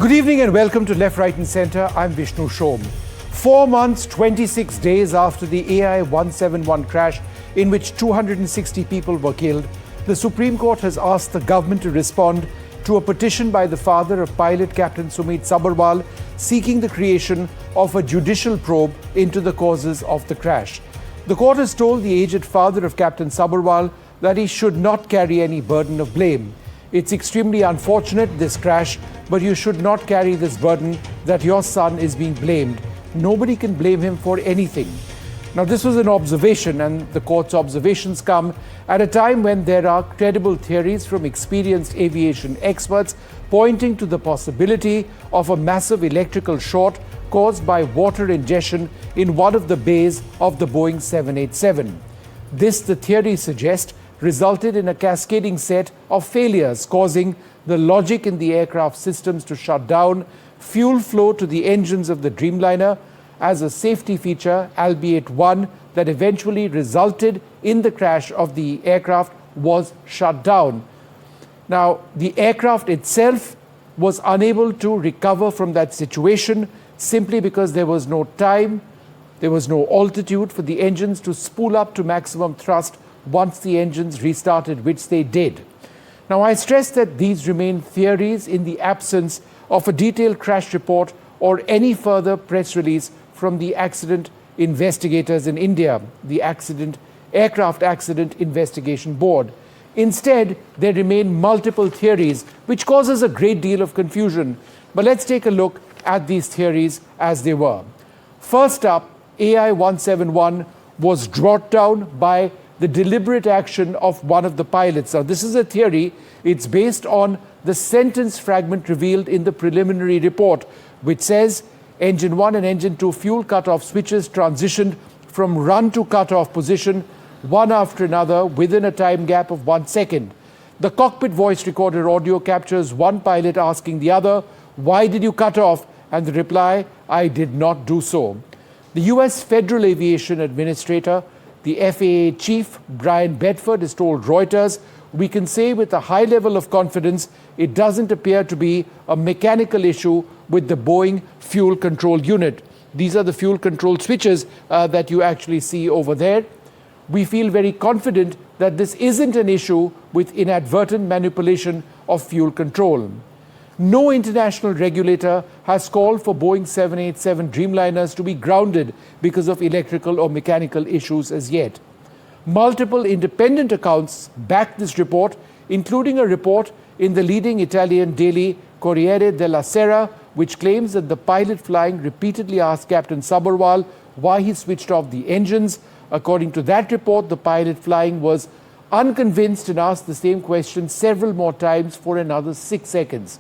Good evening and welcome to Left, Right and Centre. I'm Vishnu Shom. 4 months, 26 days after the AI-171 crash in which 260 people were killed, the Supreme Court has asked the government to respond to a petition by the father of pilot Captain Sumeet Sabharwal seeking the creation of a judicial probe into the causes of the crash. The court has told the aged father of Captain Sabharwal that he should not carry any burden of blame. It's extremely unfortunate, this crash, but you should not carry this burden that your son is being blamed. Nobody can blame him for anything. Now, this was an observation, and the court's observations come at a time when there are credible theories from experienced aviation experts pointing to the possibility of a massive electrical short caused by water ingestion in one of the bays of the Boeing 787. This, the theory suggests, resulted in a cascading set of failures, causing the logic in the aircraft systems to shut down, fuel flow to the engines of the Dreamliner as a safety feature, albeit one that eventually resulted in the crash of the aircraft, was shut down. Now, the aircraft itself was unable to recover from that situation simply because there was no time, there was no altitude for the engines to spool up to maximum thrust once the engines restarted, which they did. Now, I stress that these remain theories in the absence of a detailed crash report or any further press release from the accident investigators in India, the Aircraft Accident Investigation Board. Instead, there remain multiple theories, which causes a great deal of confusion. But let's take a look at these theories as they were. First up, AI-171 was brought down by the deliberate action of one of the pilots. Now, this is a theory. It's based on the sentence fragment revealed in the preliminary report, which says engine 1 and engine 2 fuel cutoff switches transitioned from run to cutoff position one after another within a time gap of 1 second. The cockpit voice recorder audio captures one pilot asking the other, "Why did you cut off?" And the reply, "I did not do so." The US Federal Aviation Administrator, the FAA chief, Brian Bedford, has told Reuters, "We can say with a high level of confidence it doesn't appear to be a mechanical issue with the Boeing fuel control unit." These are the fuel control switches that you actually see over there. "We feel very confident that this isn't an issue with inadvertent manipulation of fuel control." No international regulator has called for Boeing 787 Dreamliners to be grounded because of electrical or mechanical issues as yet. Multiple independent accounts back this report, including a report in the leading Italian daily Corriere della Sera, which claims that the pilot flying repeatedly asked Captain Sabharwal why he switched off the engines. According to that report, the pilot flying was unconvinced and asked the same question several more times for another 6 seconds.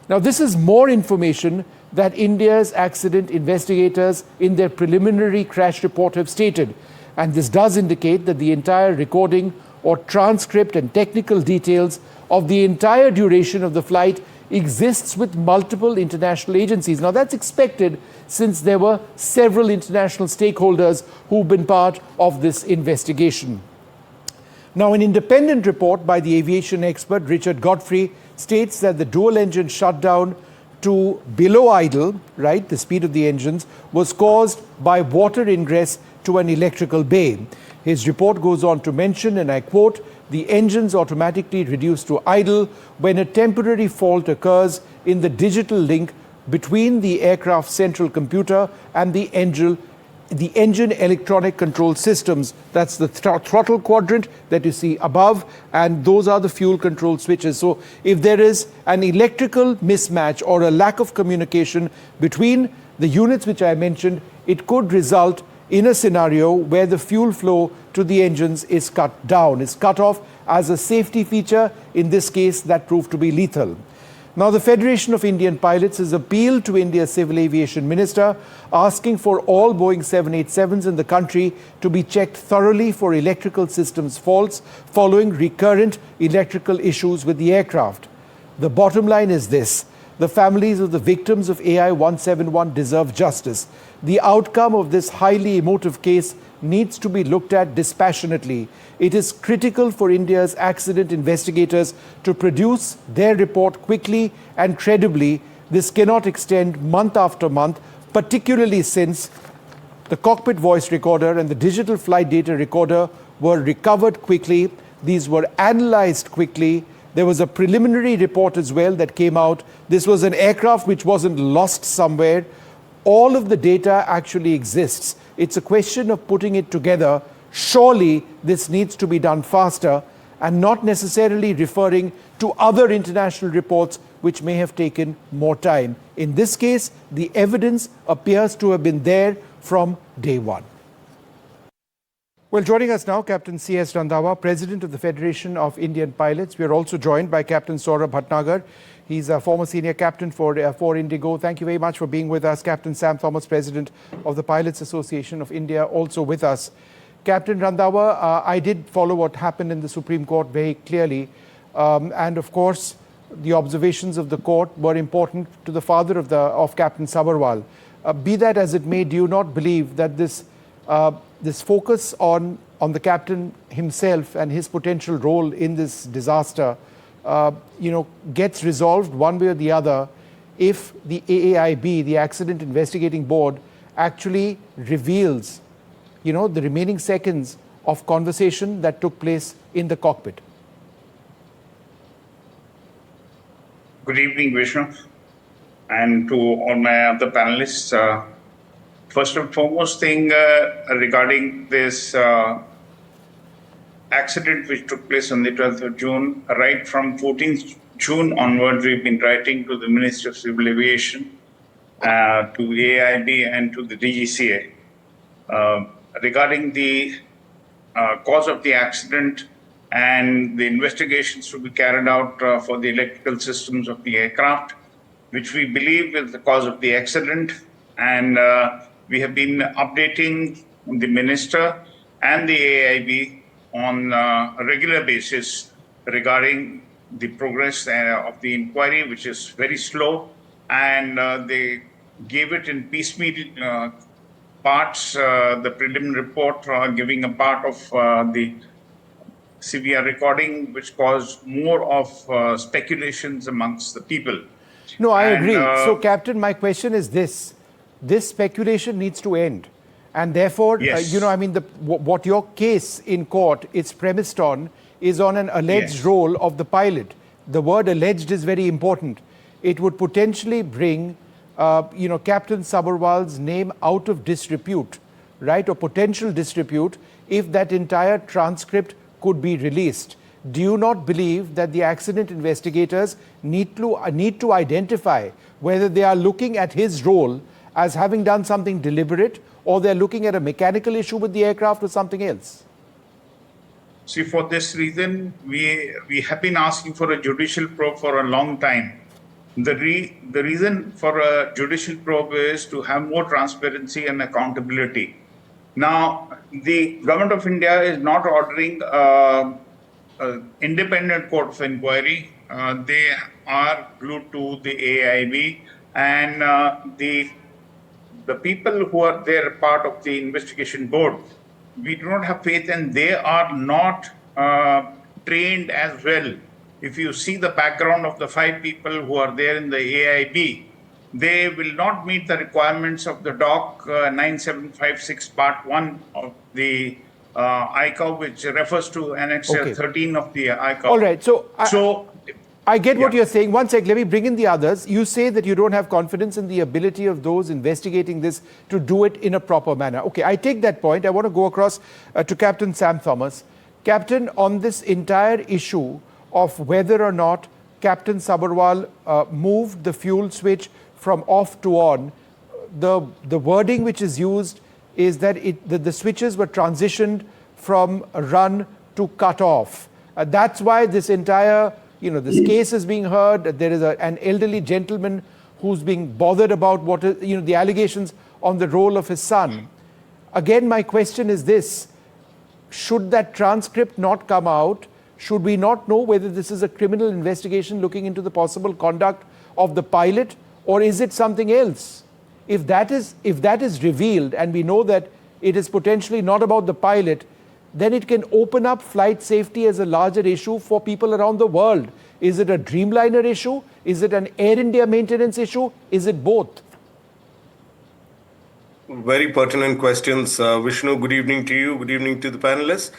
Now, this is more information that India's accident investigators in their preliminary crash report have stated. And this does indicate that the entire recording or transcript and technical details of the entire duration of the flight exists with multiple international agencies. Now, that's expected since there were several international stakeholders who've been part of this investigation. Now, an independent report by the aviation expert Richard Godfrey states that the dual engine shutdown to below idle, right, the speed of the engines, was caused by water ingress to an electrical bay. His report goes on to mention, and I quote, "The engines automatically reduce to idle when a temporary fault occurs in the digital link between the aircraft central computer and the engine electronic control systems." That's the throttle quadrant that you see above, and those are the fuel control switches. So if there is an electrical mismatch or a lack of communication between the units which I mentioned, it could result in a scenario where the fuel flow to the engines is cut down, is cut off as a safety feature. In this case, that proved to be lethal. Now, the Federation of Indian Pilots has appealed to India's Civil Aviation Minister, asking for all Boeing 787s in the country to be checked thoroughly for electrical systems faults following recurrent electrical issues with the aircraft. The bottom line is this: the families of the victims of AI-171 deserve justice. The outcome of this highly emotive case needs to be looked at dispassionately. It is critical for India's accident investigators to produce their report quickly and credibly, This cannot extend month after month, particularly since the cockpit voice recorder and the digital flight data recorder were recovered quickly. These were analyzed quickly. There was a preliminary report as well that came out. This was an aircraft which wasn't lost somewhere. All of the data actually exists. It's a question of putting it together. Surely this needs to be done faster and not necessarily referring to other international reports which may have taken more time. In this case, the evidence appears to have been there from day one. Well, joining us now, Captain C.S. Randhawa, President of the Federation of Indian Pilots. We are also joined by Captain Saurabh Bhatnagar. He's a former senior captain for Indigo. Thank you very much for being with us. Captain Sam Thomas, President of the Pilots Association of India, also with us. Captain Randhawa, I did follow what happened in the Supreme Court very clearly. And of course, the observations of the court were important to the father of Captain Sabharwal. Be that as it may, do you not believe that this focus on the captain himself and his potential role in this disaster, gets resolved one way or the other if the AAIB, the Accident Investigating Board, actually reveals, the remaining seconds of conversation that took place in the cockpit? Good evening, Vishnu, and to all my other panelists. First and foremost thing regarding this accident which took place on the 12th of June, right from 14th June onwards, we've been writing to the Ministry of Civil Aviation, to AAIB and to the DGCA regarding the cause of the accident and the investigations to be carried out for the electrical systems of the aircraft, which we believe is the cause of the accident. And we have been updating the Minister and the AAIB on a regular basis regarding the progress of the inquiry, which is very slow. And they gave it in piecemeal parts, the preliminary report giving a part of the CVR recording, which caused more of speculations amongst the people. No, I agree. So, Captain, my question is this. This speculation needs to end. And therefore, yes. What your case in court is premised on is on an alleged Yes. role of the pilot. The word alleged is very important. It would potentially bring, Captain Sabharwal's name out of disrepute, right, or potential disrepute, if that entire transcript could be released. Do you not believe that the accident investigators need to identify whether they are looking at his role as having done something deliberate, or they're looking at a mechanical issue with the aircraft or something else? See, for this reason, we have been asking for a judicial probe for a long time. The reason for a judicial probe is to have more transparency and accountability. Now, the government of India is not ordering an independent court of inquiry. They are glued to the AAIB, and the people who are there part of the investigation board, we do not have faith, and they are not trained as well. If you see the background of the 5 people who are there in the AAIB, they will not meet the requirements of the DOC 9756 Part 1 of the ICAO, which refers to Annex 13 of the ICAO. All right. So I get what you're saying. One sec, let me bring in the others. You say that you don't have confidence in the ability of those investigating this to do it in a proper manner. Okay, I take that point. I want to go across to Captain Sam Thomas. Captain, on this entire issue of whether or not Captain Sabharwal moved the fuel switch from off to on, the wording which is used is that the switches were transitioned from run to cut off. That's why this entire this case is being heard. There is an elderly gentleman who's being bothered about what the allegations on the role of his son. Again, my question is this: should that transcript not come out? Should we not know whether this is a criminal investigation looking into the possible conduct of the pilot, or is it something else? If that is revealed, and we know that it is potentially not about the pilot, then it can open up flight safety as a larger issue for people around the world. Is it a Dreamliner issue? Is it an Air India maintenance issue? Is it both? Very pertinent questions, Vishnu. Good evening to you. Good evening to the panelists.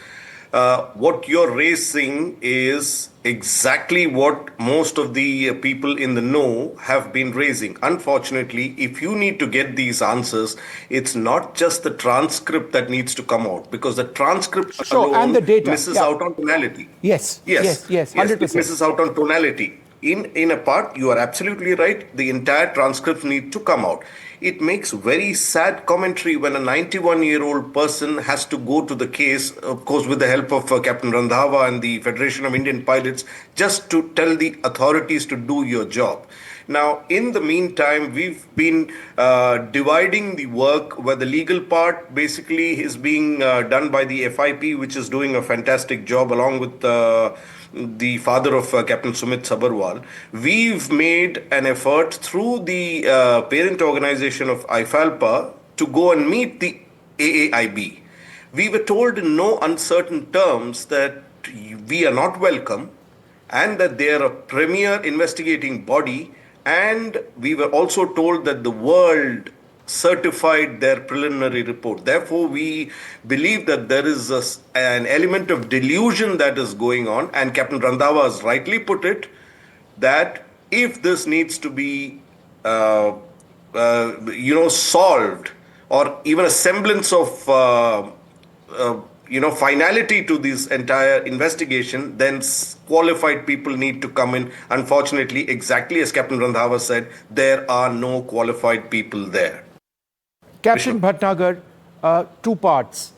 What you're raising is exactly what most of the people in the know have been raising. Unfortunately, if you need to get these answers, it's not just the transcript that needs to come out, because the transcript alone and the data misses out on tonality. Yes, 100%. It misses out on tonality. In a part, you are absolutely right. The entire transcripts need to come out. It makes very sad commentary when a 91-year-old person has to go to the case, of course, with the help of Captain Randhawa and the Federation of Indian Pilots, just to tell the authorities to do your job. Now, in the meantime, we've been dividing the work where the legal part basically is being done by the FIP, which is doing a fantastic job along with the father of Captain Sumeet Sabharwal. We've made an effort through the parent organization of IFALPA to go and meet the AAIB. We were told in no uncertain terms that we are not welcome and that they are a premier investigating body, and we were also told that the world certified their preliminary report. Therefore, we believe that there is an element of delusion that is going on, and Captain Randhawa has rightly put it, that if this needs to be solved, or even a semblance of finality to this entire investigation, then qualified people need to come in. Unfortunately, exactly as Captain Randhawa said, there are no qualified people there. Captain Bhatnagar, two parts.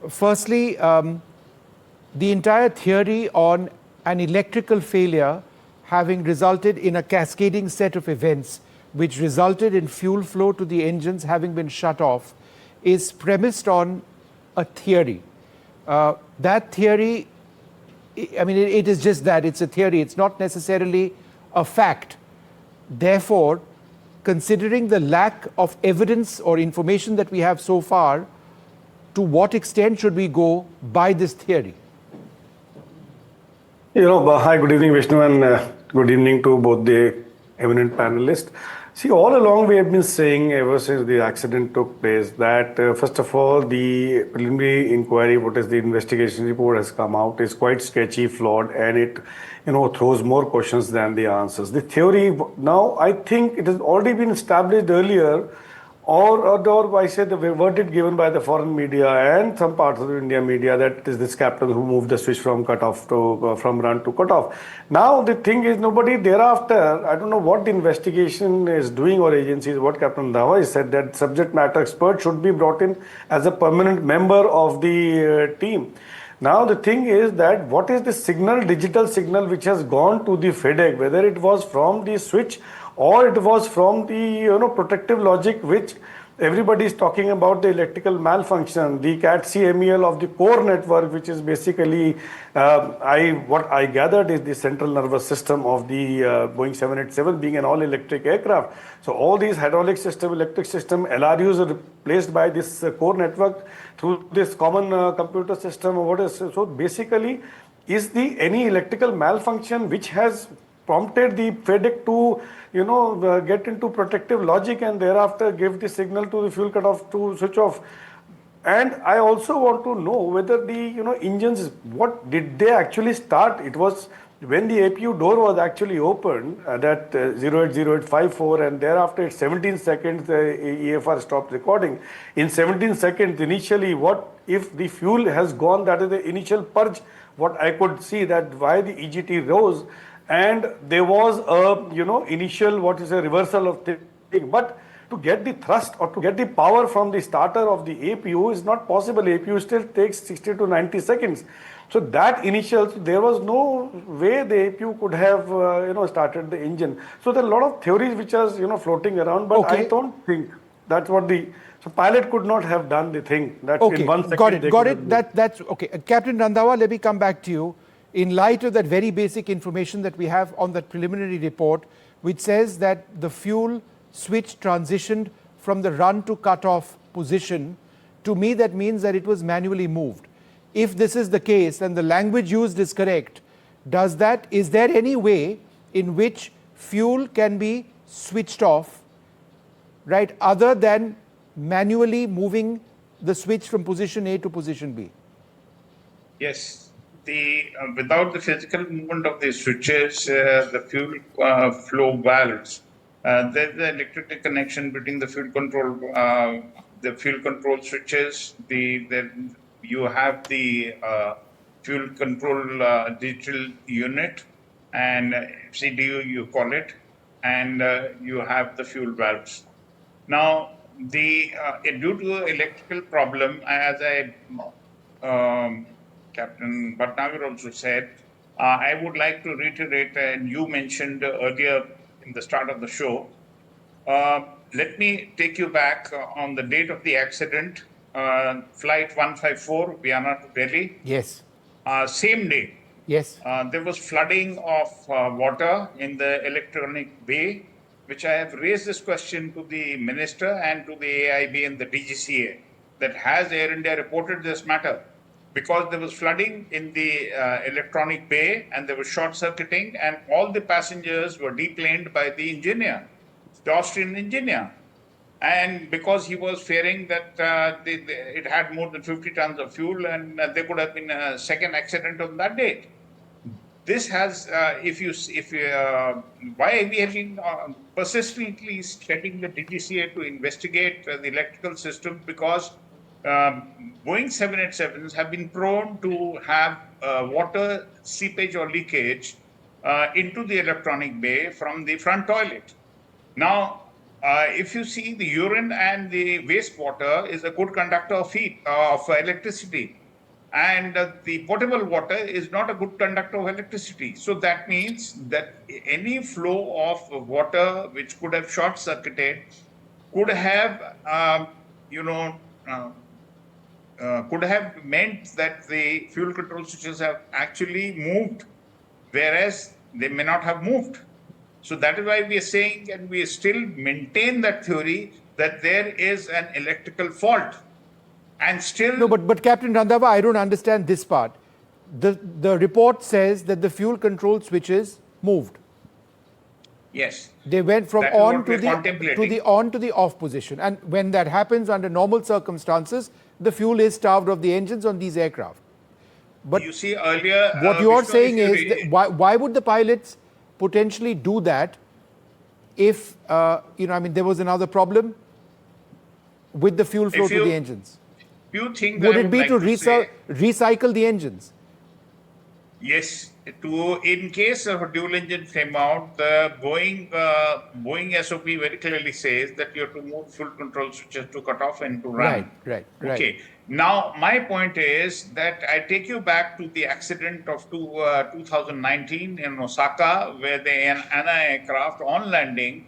Firstly, the entire theory on an electrical failure having resulted in a cascading set of events which resulted in fuel flow to the engines having been shut off is premised on a theory. That theory, I mean, it is just that, it's a theory, it's not necessarily a fact. Therefore, considering the lack of evidence or information that we have so far, to what extent should we go by this theory? Hi, good evening, Vishnu, and good evening to both the eminent panelists. See, all along we have been saying ever since the accident took place that, first of all, the preliminary inquiry, what is the investigation report has come out, is quite sketchy, flawed, and it, throws more questions than the answers. The theory, now, I think it has already been established earlier, or I say the verdict given by the foreign media and some parts of the Indian media, that it is this captain who moved the switch from cutoff to from run to cutoff. Now the thing is, nobody thereafter, I don't know what the investigation is doing or agencies, what Captain Randhawa has said, that subject matter expert should be brought in as a permanent member of the team. Now the thing is that what is the signal, digital signal, which has gone to the FedEx, whether it was from the switch or it was from the protective logic, which everybody is talking about, the electrical malfunction, the CAT-CMEL of the core network, which is basically what I gathered is the central nervous system of the Boeing 787 being an all-electric aircraft. So all these hydraulic system, electric system, LRUs are replaced by this core network through this common computer system. So basically, is any electrical malfunction which has prompted the FedEx to get into protective logic and thereafter give the signal to the fuel cutoff to switch off. And I also want to know whether the engines, what did they actually start? It was when the APU door was actually opened, that 080854, and thereafter at 17 seconds the EFR stopped recording. In 17 seconds initially, what if the fuel has gone, that is the initial purge, what I could see, that why the EGT rose, and there was a initial reversal of thing. But to get the thrust or to get the power from the starter of the APU is not possible. APU still takes 60 to 90 seconds. So that initial, there was no way the APU could have started the engine. So there are a lot of theories which are floating around, but I don't think that's what so pilot could not have done the thing. That in 1 second. Got it. That's okay. Captain Randhawa, let me come back to you. In light of that very basic information that we have on that preliminary report, which says that the fuel switch transitioned from the run to cutoff position, to me that means that it was manually moved. if this is the case and the language used is correct, is there any way in which fuel can be switched off, right, other than manually moving the switch from position A to position B? Yes, without the physical movement of the switches, the fuel flow valves, there's the electrical connection between the fuel control switches. You have the fuel control digital unit, and CDU you call it, and you have the fuel valves. Now, due to electrical problem, as Captain Bhatnagar also said, I would like to reiterate, and you mentioned earlier in the start of the show. Let me take you back on the date of the accident, flight 154, Vienna to Delhi. Yes. Same day. Yes. There was flooding of water in the electronic bay, which I have raised this question to the minister and to the AAIB and the DGCA, that has Air India reported this matter, because there was flooding in the electronic bay and there was short circuiting, and all the passengers were deplaned by the engineer, the Austrian engineer. And because he was fearing that it had more than 50 tons of fuel, and there could have been a second accident on that date. This has, why we have been persistently setting the DGCA to investigate the electrical system, because Boeing 787s have been prone to have water seepage or leakage into the electronic bay from the front toilet. Now, if you see, the urine and the wastewater is a good conductor of heat, of electricity. And the potable water is not a good conductor of electricity. So that means that any flow of water which could have short circuited could have, could have meant that the fuel control switches have actually moved, whereas they may not have moved. So that is why we are saying, and we still maintain that theory, that there is an electrical fault. And still... No, but Captain Randhawa, I don't understand this part. The report says that the fuel control switches moved. Yes. They went from on to the off position. And when that happens under normal circumstances, the fuel is starved of the engines on these aircraft. But you see earlier... what you are saying is, that why would the pilots potentially do that if, there was another problem with the fuel flow to the engines? You think would it be to recycle the engines? Yes. In case of a dual engine flame out, the Boeing SOP very clearly says that you have to move fuel control switches to cut off and to run. Right. Okay. Now, my point is that I take you back to the accident of 2019 in Osaka, where the ANA aircraft on landing,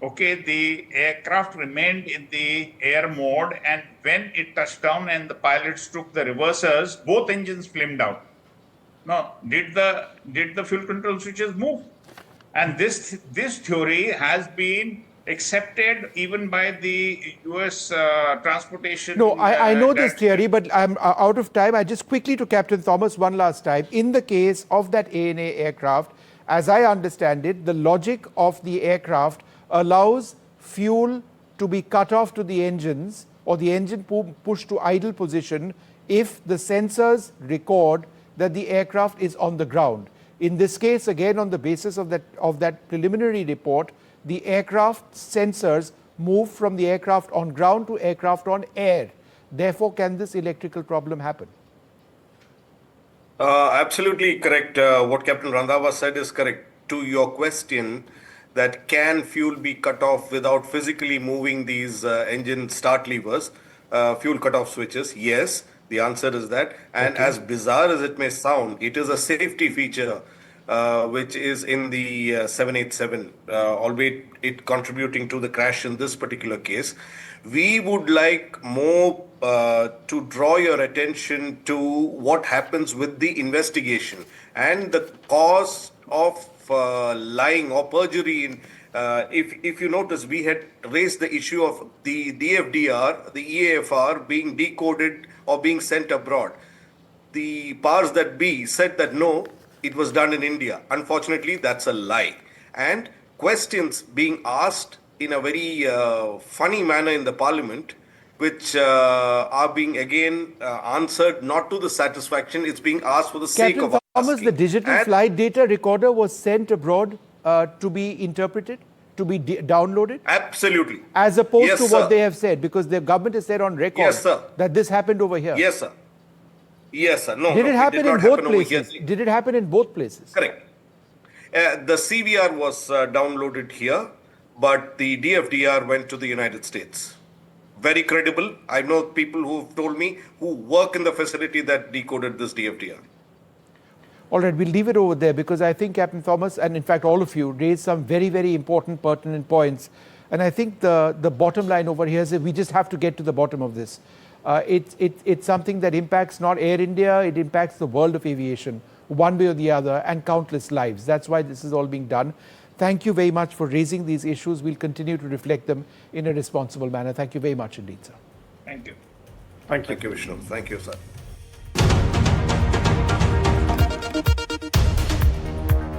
the aircraft remained in the air mode, and when it touched down and the pilots took the reversers, both engines flamed out. Now, did the fuel control switches move? And this theory has been accepted even by the US transportation. No, I know this theory, but I'm out of time. I just quickly to Captain Thomas one last time. In the case of that ANA aircraft, as I understand it, the logic of the aircraft allows fuel to be cut off to the engines, or the engine pushed to idle position, if the sensors record that the aircraft is on the ground. In this case, again, on the basis of that preliminary report, the aircraft sensors move from the aircraft on ground to aircraft on air. Therefore, can this electrical problem happen? Absolutely correct. What Captain Randhawa said is correct. To your question, that can fuel be cut off without physically moving these engine start levers, fuel cutoff switches? Yes, the answer is that. And as bizarre as it may sound, it is a safety feature which is in the 787, albeit it contributing to the crash in this particular case. We would like more to draw your attention to what happens with the investigation and the cause of lying or perjury. If you notice, we had raised the issue of the DFDR, the EAFR being decoded or being sent abroad. the powers that be said that no, it was done in India. Unfortunately, that's a lie. And questions being asked in a very funny manner in the parliament, which are being again answered not to the satisfaction, it's being asked for the sake Captain of Thomas, asking. the digital And flight data recorder was sent abroad to be interpreted, to be downloaded? absolutely. As opposed Yes, to what sir. they have said, because the government has said on record Yes, sir. that this happened over here. Yes, sir. Yes, sir. No, Did no, it happen did not in both happen over here. places? Did it happen in both places? Correct. The CVR was downloaded here, but the DFDR went to the United States. Very credible. I know people who've told me who work in the facility that decoded this DFDR. All right, we'll leave it over there because I think Captain Thomas, and in fact all of you, raised some very, very important, pertinent points. And I think the bottom line over here is that we just have to get to the bottom of this. It's something that impacts not Air India, it impacts the world of aviation, one way or the other, and countless lives. That's why this is all being done. Thank you very much for raising these issues. We'll continue to reflect them in a responsible manner. Thank you very much indeed, sir. Thank you. Thank you. Thank you, Vishnu. Thank you, sir.